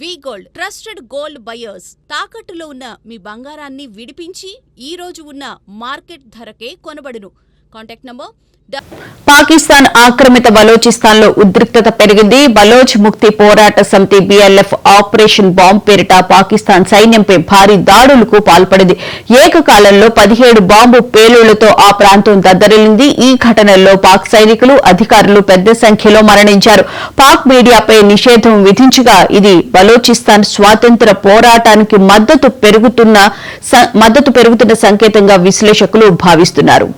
వి gold trusted gold buyers తాకట్టులో ఉన్న మీ బంగారాన్ని విడిపించి ఈ రోజు ఉన్న మార్కెట్ ధరకే కొనబడును. కాంటాక్ట్ నంబర్ పాకిస్తాన్ ఆక్రమిత బలోచిస్తాన్లో ఉద్రిక్తత పెరిగింది. బలోచ్ ముక్తి పోరాట సమితి BLF ఆపరేషన్ బాంబ్ పేరిట పాకిస్తాన్ సైన్యంపై భారీ దాడులకు పాల్పడింది. ఏకకాలంలో 17 బాంబు పేలుళ్లతో ఆ ప్రాంతం దద్దరిల్లింది. ఈ ఘటనల్లో పాక్ సైనికులు, అధికారులు పెద్ద సంఖ్యలో మరణించారు. పాక్ మీడియాపై నిషేధం విధించగా ఇది బలోచిస్తాన్ స్వాతంత్ర్య పోరాటానికి మద్దతు పెరుగుతున్న సంకేతంగా విశ్లేషకులు భావిస్తున్నారు.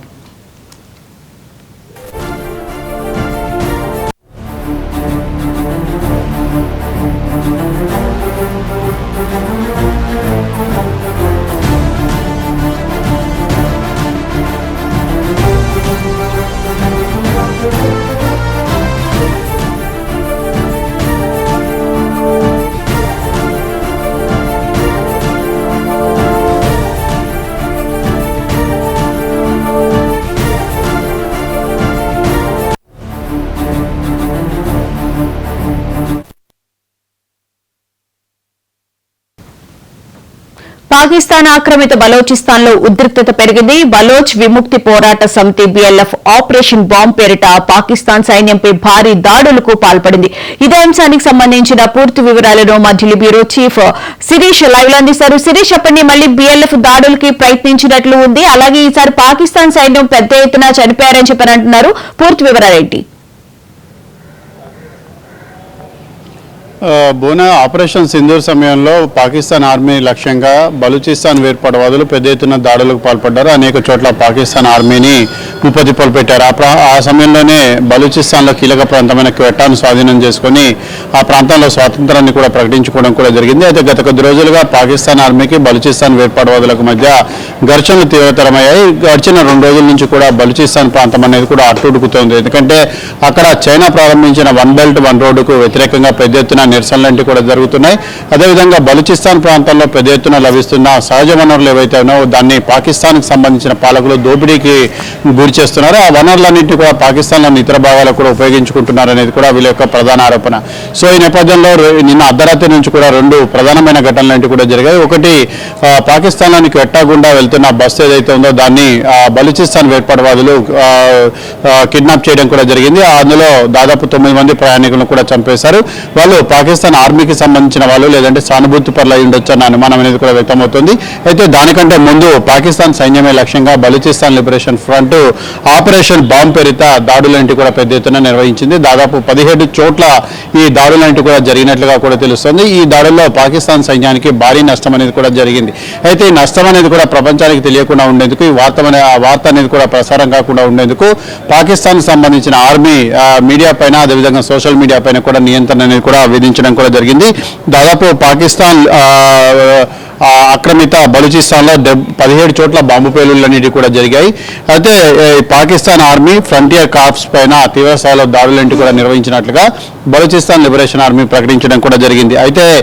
పాకిస్తాన్ ఆక్రమిత బలోచిస్తాన్లో ఉద్రిక్తత పెరిగింది. బలోచ్ విముక్తి పోరాట సమితి BLF ఆపరేషన్ బాంబ్ పేరిట పాకిస్తాన్ సైన్యంపై భారీ దాడులకు పాల్పడింది. ఇదే అంశానికి సంబంధించిన పూర్తి వివరాలను మా Delhi bureau chief Shirish live లో అందిస్తారు. శిరీష్, చెప్పండి, మళ్లీ BLF దాడులకి ప్రయత్నించినట్లు ఉంది. అలాగే ఈసారి పాకిస్తాన్ సైన్యం పెద్ద ఎత్తున చనిపోయారని చెప్పని అంటున్నారు. పూర్తి వివరాలేంటి? బోనా ఆపరేషన్ సింధూర్ సమయంలో పాకిస్తాన్ ఆర్మీ లక్ష్యంగా బలూచిస్తాన్ వేర్పాటువాదులు పెద్ద ఎత్తున దాడులకు పాల్పడ్డారు. అనేక చోట్ల పాకిస్తాన్ ఆర్మీని ముప్పతిప్పలు పెట్టారు. ఆ సమయంలోనే బలూచిస్తాన్లో కీలక ప్రాంతమైన క్వెట్టాను స్వాధీనం చేసుకుని ఆ ప్రాంతంలో స్వాతంత్రాన్ని కూడా ప్రకటించుకోవడం కూడా జరిగింది. అయితే గత కొద్ది రోజులుగా పాకిస్తాన్ ఆర్మీకి బలూచిస్తాన్ వేర్పాటువాదులకు మధ్య ఘర్షణలు తీవ్రతరమయ్యాయి. గడిచిన 2 రోజుల నుంచి కూడా బలూచిస్తాన్ ప్రాంతం అనేది కూడా అట్టుడుకుతోంది. ఎందుకంటే అక్కడ చైనా ప్రారంభించిన వన్ బెల్ట్ వన్ రోడ్డుకు వ్యతిరేకంగా పెద్ద ఎత్తున నిరసనలు కూడా జరుగుతున్నాయి. అదేవిధంగా బలూచిస్తాన్ ప్రాంతంలో పెద్ద ఎత్తున లభిస్తున్న సహజ వనరులు ఏవైతే ఉన్నాయో దాన్ని పాకిస్తాన్కి సంబంధించిన పాలకులు దోపిడీకి గురి చేస్తున్నారు. ఆ వనరులన్నింటినీ కూడా పాకిస్తాన్లోని ఇతర భాగాలకు కూడా ఉపయోగించుకుంటున్నారు అనేది కూడా వీళ్ళ యొక్క ప్రధాన ఆరోపణ. సో ఈ నేపథ్యంలో నిన్న అర్ధరాత్రి నుంచి కూడా 2 ప్రధానమైన ఘటనలు కూడా జరిగాయి. ఒకటి, పాకిస్తాన్లోనికి ఎట్టాగుండా వెళ్తున్న బస్సు ఏదైతే ఉందో దాన్ని బలూచిస్తాన్ వేర్పాటువాదులు కిడ్నాప్ చేయడం కూడా జరిగింది. అందులో దాదాపు 9 మంది ప్రయాణికులను కూడా చంపేశారు. వాళ్ళు పాకిస్తాన్ ఆర్మీకి సంబంధించిన వాళ్ళు, లేదంటే సానుభూతి పరులు అయి ఉండొచ్చు అన్న అనుమానం అనేది కూడా వ్యక్తమవుతుంది. అయితే దానికంటే ముందు పాకిస్తాన్ సైన్యమే లక్ష్యంగా Balochistan liberation front operation bomb పేరిట దాడులంటి కూడా పెద్ద ఎత్తున నిర్వహించింది. దాదాపు 17 చోట్ల ఈ దాడులంటి కూడా జరిగినట్లుగా కూడా తెలుస్తుంది. ఈ దాడుల్లో పాకిస్తాన్ సైన్యానికి భారీ నష్టం అనేది కూడా జరిగింది. అయితే ఈ నష్టం అనేది కూడా ప్రపంచానికి తెలియకుండా ఉండేందుకు, ఈ వార్త అనేది కూడా ప్రసారం కాకుండా ఉండేందుకు పాకిస్తాన్కి సంబంధించిన ఆర్మీ మీడియా పైన, అదేవిధంగా సోషల్ మీడియా పైన కూడా నియంత్రణ అనేది కూడా విధించడం కూడా జరిగింది. దాదాపు పాకిస్తాన్ ఆక్రమిత బలూచిస్తాన్లో 17 చోట్ల బాంబు పేలుళ్లన్నిటి కూడా జరిగాయి. అయితే పాకిస్తాన్ ఆర్మీ ఫ్రంటియర్ కార్ప్స్ పైన తీవ్ర స్థాయిలో దాడులంటి కూడా నిర్వహించినట్లుగా బలూచిస్తాన్ లిబరేషన్ ఆర్మీ ప్రకటించడం కూడా జరిగింది. అయితే